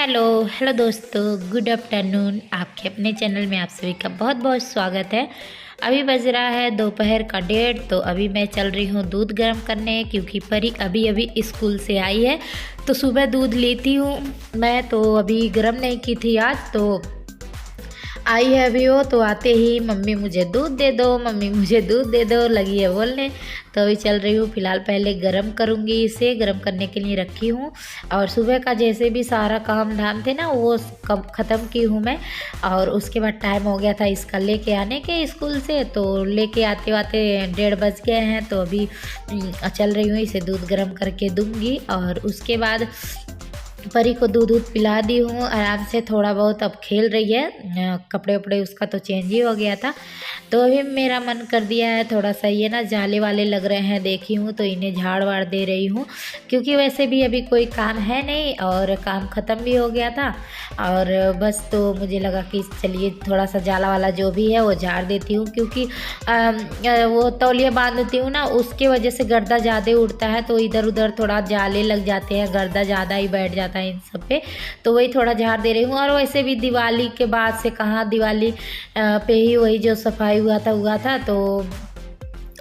Hello hello दोस्तों, good afternoon. आपके अपने चैनल में आप सभी का बहुत बहुत स्वागत है। अभी बज रहा है दोपहर का 1:30। तो अभी मैं चल रही हूँ दूध गर्म करने, क्योंकि परी अभी अभी स्कूल से आई है। तो सुबह दूध लेती हूँ मैं, तो अभी गर्म नहीं की थी आज। तो आई है अभी वो, तो आते ही मम्मी मुझे दूध दे दो, मम्मी मुझे दूध दे दो लगी है बोलने। तो अभी चल रही हूँ, फ़िलहाल पहले गरम करूँगी, इसे गरम करने के लिए रखी हूँ। और सुबह का जैसे भी सारा काम धाम थे ना, वो कब ख़त्म की हूँ मैं। और उसके बाद टाइम हो गया था इसका लेके आने के स्कूल से। तो लेके आते आते 1:30 बज गए हैं। तो अभी चल रही हूँ, इसे दूध गर्म करके दूँगी। और उसके बाद परी को दूध पिला दी हूँ आराम से। थोड़ा बहुत अब खेल रही है, कपड़े वपड़े उसका तो चेंज ही हो गया था। तो अभी मेरा मन कर दिया है थोड़ा सा, ये ना जाले वाले लग रहे हैं देखी हूँ, तो इन्हें झाड़ वाड़ दे रही हूँ। क्योंकि वैसे भी अभी कोई काम है नहीं और काम ख़त्म भी हो गया था। और बस तो मुझे लगा कि चलिए थोड़ा सा जाला वाला जो भी है वो झाड़ देती हूँ। क्योंकि वो तौलिया बांधती हूँ ना, उसके वजह से गर्दा ज़्यादा उड़ता है। तो इधर उधर थोड़ा जाले लग जाते हैं, गर्दा ज़्यादा ही बैठ जाता है इन सब पे। तो वही थोड़ा झाड़ दे रही हूँ। और वैसे भी दिवाली के बाद से कहाँ, दिवाली पे ही वही जो सफाई हुआ था। तो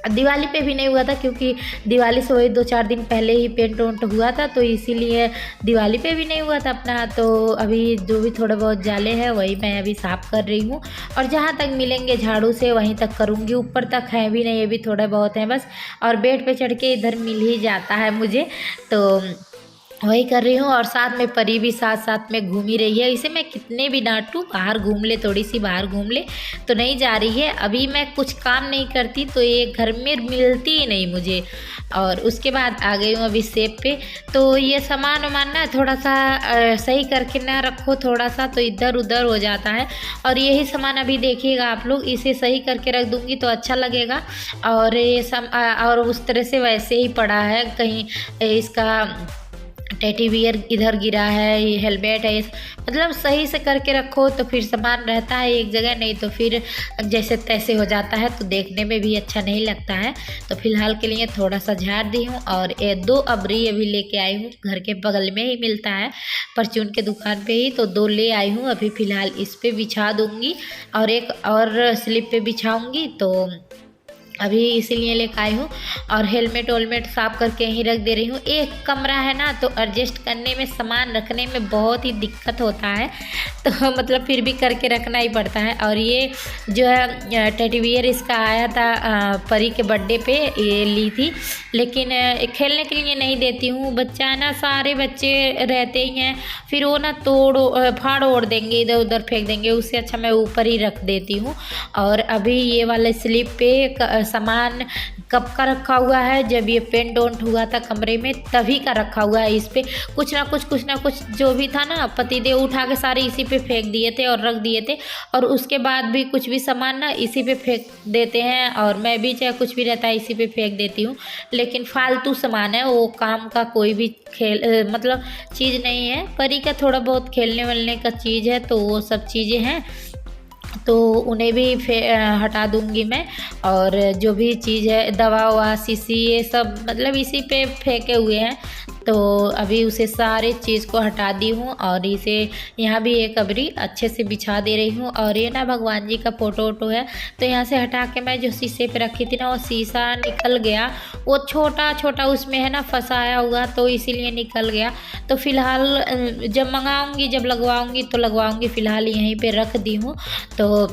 दिवाली पे भी नहीं हुआ था, क्योंकि दिवाली से वही 2-4 दिन पहले ही पेंट वेंट हुआ था। तो इसीलिए दिवाली पे भी नहीं हुआ था अपना। तो अभी जो भी थोड़े बहुत जाले हैं वही मैं अभी साफ़ कर रही हूँ। और जहाँ तक मिलेंगे झाड़ू से वहीं तक करूँगी, ऊपर तक है भी नहीं, ये भी थोड़े बहुत हैं बस। और बेड पे चढ़ के इधर मिल ही जाता है मुझे, तो वही कर रही हूँ। और साथ में परी भी साथ साथ में घूम ही रही है। इसे मैं कितने भी डांटूँ, बाहर घूम ले, थोड़ी सी बाहर घूम ले, तो नहीं जा रही है। अभी मैं कुछ काम नहीं करती तो ये घर में मिलती ही नहीं मुझे। और उसके बाद आ गई हूँ अभी सेब पे। तो ये सामान वामान ना थोड़ा सा सही करके ना रखो थोड़ा सा, तो इधर उधर हो जाता है। और यही सामान अभी देखिएगा आप लोग, इसे सही करके रख दूँगी तो अच्छा लगेगा। और ये और उस तरह से वैसे ही पड़ा है, कहीं इसका टेडी बियर इधर गिरा है, ये हेलमेट है, मतलब सही से करके रखो तो फिर सामान रहता है एक जगह, नहीं तो फिर जैसे तैसे हो जाता है, तो देखने में भी अच्छा नहीं लगता है। तो फिलहाल के लिए थोड़ा सा झाड़ दी हूँ। और ये 2 अबरी अभी लेके आई हूँ, घर के बगल में ही मिलता है परचून के दुकान पे ही। तो 2 ले आई हूँ, अभी फ़िलहाल इस पर बिछा दूँगी और एक और स्लिप पे बिछाऊँगी। तो अभी इसीलिए लेकर आई हूँ। और हेलमेट वेलमेट साफ़ करके ही रख दे रही हूँ। एक कमरा है ना, तो एडजस्ट करने में, सामान रखने में बहुत ही दिक्कत होता है। तो मतलब फिर भी करके रखना ही पड़ता है। और ये जो है टेडी बियर इसका आया था परी के बर्थडे पे, ये ली थी। लेकिन खेलने के लिए नहीं देती हूँ, बच्चा है ना, सारे बच्चे रहते ही हैं, फिर वो ना तोड़ फाड़ ओड़ देंगे, इधर उधर फेंक देंगे। उससे अच्छा मैं ऊपर ही रख देती हूँ। और अभी ये वाले स्लिप पे सामान कब का रखा हुआ है, जब ये पेंट ओंट हुआ था कमरे में तभी का रखा हुआ है। इस पे कुछ ना कुछ जो भी था ना, पतिदेव उठा के सारे इसी पे फेंक दिए थे और रख दिए थे। और उसके बाद भी कुछ भी सामान ना इसी पे फेंक देते हैं। और मैं भी चाहे कुछ भी रहता है इसी पे फेंक देती हूँ। लेकिन फालतू सामान है, वो काम का कोई भी मतलब चीज़ नहीं है। परी का थोड़ा बहुत खेलने वेलने का चीज़ है, तो वो सब चीज़ें हैं, तो उन्हें भी हटा दूंगी मैं। और जो भी चीज़ है, दवा ववा शीशी, ये सब मतलब इसी पे फेंके हुए हैं। तो अभी उसे सारे चीज़ को हटा दी हूँ। और इसे यहाँ भी एक अबरी अच्छे से बिछा दे रही हूँ। और ये ना भगवान जी का फ़ोटो वोटो है, तो यहाँ से हटा के मैं जो शीशे पे रखी थी ना, वो शीशा निकल गया। वो छोटा छोटा उसमें है ना फंसाया हुआ, तो इसीलिए निकल गया। तो फिलहाल जब मंगाऊंगी, जब लगवाऊंगी तो लगवाऊंगी, फ़िलहाल यहीं पे रख दी हूँ। तो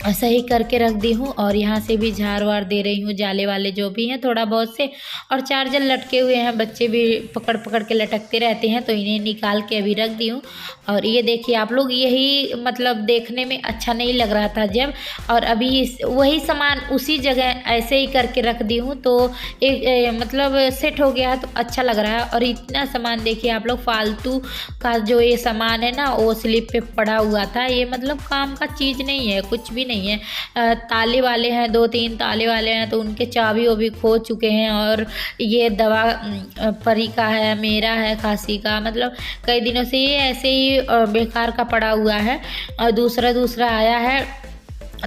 सही करके रख दी हूँ। और यहाँ से भी झाड़ वाड़ दे रही हूँ, जाले वाले जो भी हैं थोड़ा बहुत से। और चार्जर लटके हुए हैं, बच्चे भी पकड़ पकड़ के लटकते रहते हैं, तो इन्हें निकाल के अभी रख दी हूँ। और ये देखिए आप लोग, यही मतलब देखने में अच्छा नहीं लग रहा था जब, और अभी वही सामान उसी जगह ऐसे ही करके रख दी हूँ, तो एक मतलब सेट हो गया, तो अच्छा लग रहा है। और इतना सामान देखिए आप लोग, फालतू का जो ये सामान है ना, वो स्लिप पे पड़ा हुआ था। ये मतलब काम का चीज़ नहीं है, कुछ भी नहीं है। ताले वाले हैं, 2-3 ताले वाले हैं, तो उनके चाबी वो भी खो चुके हैं। और ये दवा परी का है, मेरा है खांसी का, मतलब कई दिनों से ये ऐसे ही बेकार का पड़ा हुआ है। और दूसरा आया है,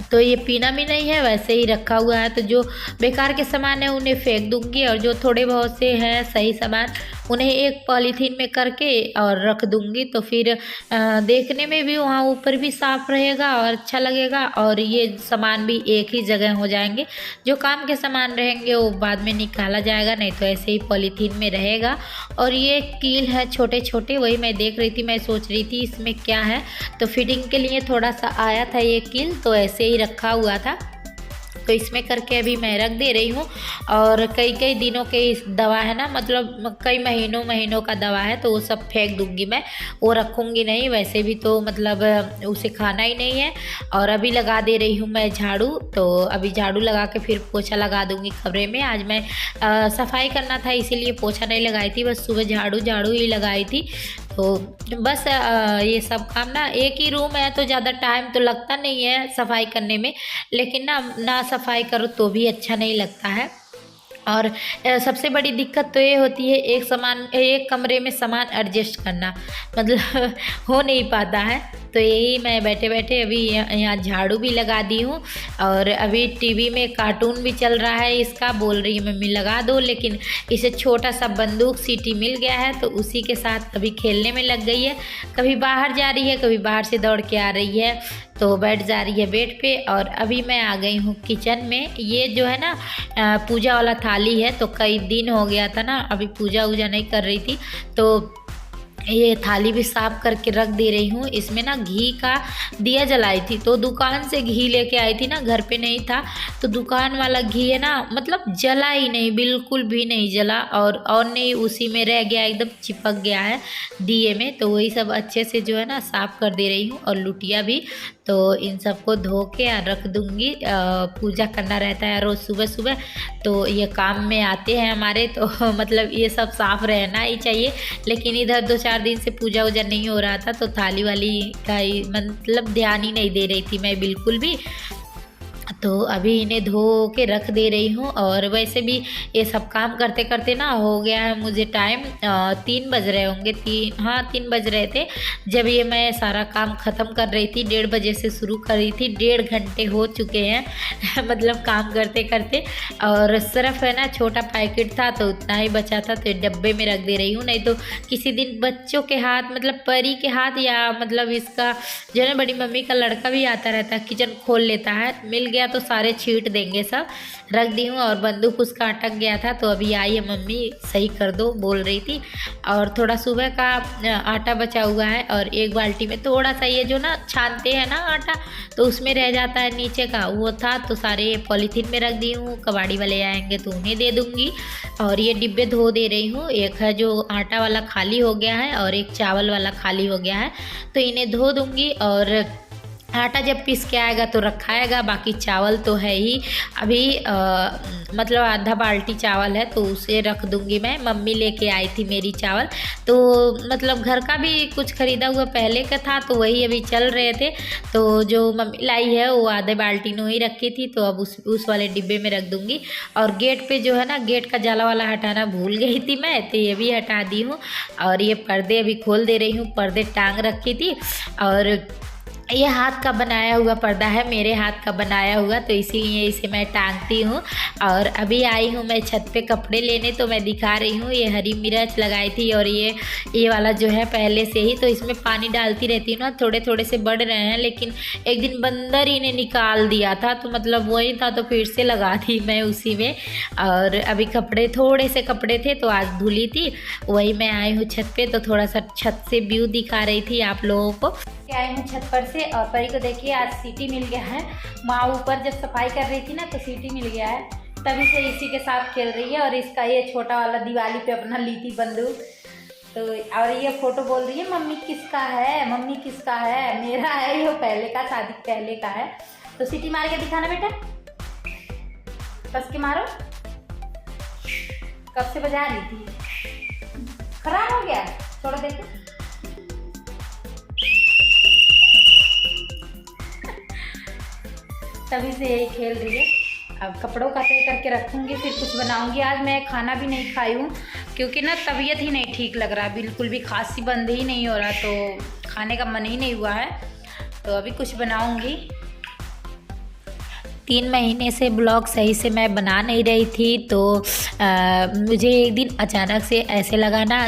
तो ये पीना भी नहीं है, वैसे ही रखा हुआ है। तो जो बेकार के सामान है उन्हें फेंक दूंगी, और जो थोड़े बहुत से हैं सही सामान उन्हें एक पॉलीथीन में करके और रख दूँगी। तो फिर देखने में भी वहाँ ऊपर भी साफ़ रहेगा और अच्छा लगेगा, और ये सामान भी एक ही जगह हो जाएंगे। जो काम के सामान रहेंगे वो बाद में निकाला जाएगा, नहीं तो ऐसे ही पॉलीथीन में रहेगा। और ये कील है छोटे छोटे, वही मैं देख रही थी, मैं सोच रही थी इसमें क्या है। तो फिटिंग के लिए थोड़ा सा आया था ये कील, तो ऐसे ही रखा हुआ था, तो इसमें करके अभी मैं रख दे रही हूँ। और कई कई दिनों के इस दवा है ना, मतलब कई महीनों का दवा है, तो वो सब फेंक दूँगी मैं, वो रखूँगी नहीं। वैसे भी तो मतलब उसे खाना ही नहीं है। और अभी लगा दे रही हूँ मैं झाड़ू, तो अभी झाड़ू लगा के फिर पोछा लगा दूँगी कमरे में। आज मैं सफाई करना था इसीलिए पोछा नहीं लगाई थी, बस सुबह झाड़ू ही लगाई थी। तो बस ये सब काम ना, एक ही रूम है तो ज़्यादा टाइम तो लगता नहीं है सफाई करने में, लेकिन ना सफाई करो तो भी अच्छा नहीं लगता है। और सबसे बड़ी दिक्कत तो ये होती है एक कमरे में सामान एडजस्ट करना, मतलब हो नहीं पाता है। तो यही मैं बैठे बैठे अभी यहाँ झाड़ू भी लगा दी हूँ। और अभी टीवी में कार्टून भी चल रहा है, इसका बोल रही है मम्मी लगा दो, लेकिन इसे छोटा सा बंदूक सीटी मिल गया है, तो उसी के साथ अभी खेलने में लग गई है। कभी बाहर जा रही है, कभी बाहर से दौड़ के आ रही है, तो बैठ जा रही है बेड पे। और अभी मैं आ गई हूँ किचन में। ये जो है ना पूजा वाला थाली है, तो कई दिन हो गया था ना, अभी पूजा वूजा नहीं कर रही थी, तो ये थाली भी साफ करके रख दे रही हूँ। इसमें ना घी का दिया जलाई थी, तो दुकान से घी लेके आई थी ना, घर पे नहीं था, तो दुकान वाला घी है ना, मतलब जला ही नहीं, बिल्कुल भी नहीं जला, और नहीं उसी में रह गया, एकदम चिपक गया है दिए में। तो वही सब अच्छे से जो है ना साफ कर दे रही हूँ। और लुटिया भी, तो इन सबको धो के रख दूँगी। पूजा करना रहता है रोज़ सुबह सुबह, तो ये काम में आते हैं हमारे, तो मतलब ये सब साफ रहना ही चाहिए। लेकिन इधर 2-4 दिन से पूजा वूजा नहीं हो रहा था, तो थाली वाली का ही मतलब ध्यान ही नहीं दे रही थी मैं बिल्कुल भी। तो अभी इन्हें धो के रख दे रही हूँ। और वैसे भी ये सब काम करते करते ना हो गया है मुझे टाइम, 3 बज रहे होंगे, 3 बज रहे थे जब ये मैं सारा काम ख़त्म कर रही थी। 1:30 बजे से शुरू कर रही थी, 1.5 घंटे हो चुके हैं मतलब काम करते करते। और सिर्फ है ना छोटा पैकेट था, तो उतना ही बचा था, तो डब्बे में रख दे रही हूँ। नहीं तो किसी दिन बच्चों के हाथ, मतलब परी के हाथ, या मतलब इसका जो है बड़ी मम्मी का लड़का भी आता रहता है, किचन खोल लेता है, मिल गया तो सारे छीट देंगे सब। रख दी हूँ। और बंदूक उसका अटक गया था, तो अभी आई है मम्मी सही कर दो बोल रही थी। और थोड़ा सुबह का आटा बचा हुआ है, और एक बाल्टी में थोड़ा सा ये जो ना छानते हैं ना आटा, तो उसमें रह जाता है नीचे का, वो था, तो सारे पॉलीथीन में रख दी हूँ। कबाड़ी वाले आएंगे तो उन्हें दे दूँगी। और ये डिब्बे धो दे रही हूँ, एक है जो आटा वाला खाली हो गया है और एक चावल वाला खाली हो गया है, तो इन्हें धो दूँगी। और आटा जब पीस के आएगा तो रखाएगा, बाकी चावल तो है ही। अभी मतलब आधा बाल्टी चावल है, तो उसे रख दूंगी मैं। मम्मी लेके आई थी मेरी चावल, तो मतलब घर का भी कुछ ख़रीदा हुआ पहले का था, तो वही अभी चल रहे थे। तो जो मम्मी लाई है वो आधे बाल्टी में ही रखी थी, तो अब उस वाले डिब्बे में रख दूंगी। और गेट पे जो है ना, गेट का जाला वाला हटाना भूल गई थी मैं, तो ये भी हटा दी हूँ। और ये पर्दे अभी खोल दे रही हूँ, पर्दे टांग रखी थी। और ये हाथ का बनाया हुआ पर्दा है, मेरे हाथ का बनाया हुआ, तो इसीलिए इसे मैं टांगती हूँ। और अभी आई हूँ मैं छत पे कपड़े लेने, तो मैं दिखा रही हूँ, ये हरी मिर्च लगाई थी, और ये वाला जो है पहले से ही, तो इसमें पानी डालती रहती हूँ ना, थोड़े थोड़े से बढ़ रहे हैं। लेकिन एक दिन बंदर ही ने निकाल दिया था, तो मतलब वही था, तो फिर से लगा दी मैं उसी में। और अभी कपड़े, थोड़े से कपड़े थे, तो आज धुली थी, वही मैं आई हूँ छत पे, तो थोड़ा सा छत से व्यू दिखा रही थी आप लोगों को। आई हूँ छत पर से, और परी को देखिए आज सीटी मिल गया है। माँ ऊपर जब सफाई कर रही थी ना, तो सीटी मिल गया है, तभी से इसी के साथ खेल रही है। और इसका ये छोटा वाला दिवाली पे अपना ली थी बंदूक, तो और ये फोटो बोल रही है मम्मी किसका है, मम्मी किसका है, मेरा है, ये पहले का, शादी पहले का है। तो सीटी मार के दिखाना बेटा, कस के मारो। कब से बजा रही थी, खराब हो गया, थोड़ा देखो। तभी से यही खेल रही है। अब कपड़ों का तय करके रखूँगी, फिर कुछ बनाऊँगी। आज मैं खाना भी नहीं खाई हूँ, क्योंकि ना तबीयत ही नहीं ठीक लग रहा, बिल्कुल भी खांसी बंद ही नहीं हो रहा, तो खाने का मन ही नहीं हुआ है। तो अभी कुछ बनाऊँगी। 3 महीने से ब्लॉग सही से मैं बना नहीं रही थी। तो मुझे एक दिन अचानक से ऐसे लगा ना,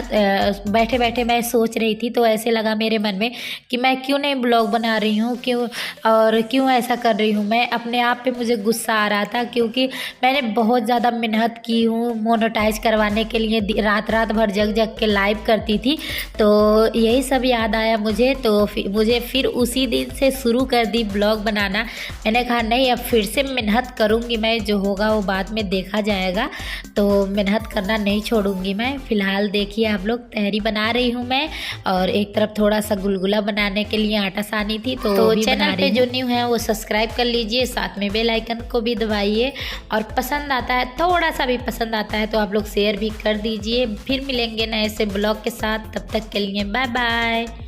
बैठे बैठे मैं सोच रही थी तो ऐसे लगा मेरे मन में कि मैं क्यों नहीं ब्लॉग बना रही हूँ, क्यों ऐसा कर रही हूँ। मैं अपने आप पे मुझे गुस्सा आ रहा था, क्योंकि मैंने बहुत ज़्यादा मेहनत की हूँ मोनेटाइज करवाने के लिए, रात रात भर जग जग के लाइव करती थी। तो यही सब याद आया मुझे, तो मुझे फिर उसी दिन से शुरू कर दी ब्लॉग बनाना। मैंने कहा नहीं, अब फिर से मेहनत करूँगी मैं, जो होगा वो बाद में देखा जाएगा। तो मेहनत करना नहीं छोड़ूंगी मैं। फ़िलहाल देखिए आप लोग, तहरी बना रही हूँ मैं, और एक तरफ थोड़ा सा गुलगुला बनाने के लिए आटा सानी थी। तो चैनल पे जो न्यू है वो सब्सक्राइब कर लीजिए, साथ में बेल आइकन को भी दबाइए, और पसंद आता है, थोड़ा सा भी पसंद आता है तो आप लोग शेयर भी कर दीजिए। फिर मिलेंगे नए से ब्लॉग के साथ, तब तक के लिए बाय बाय।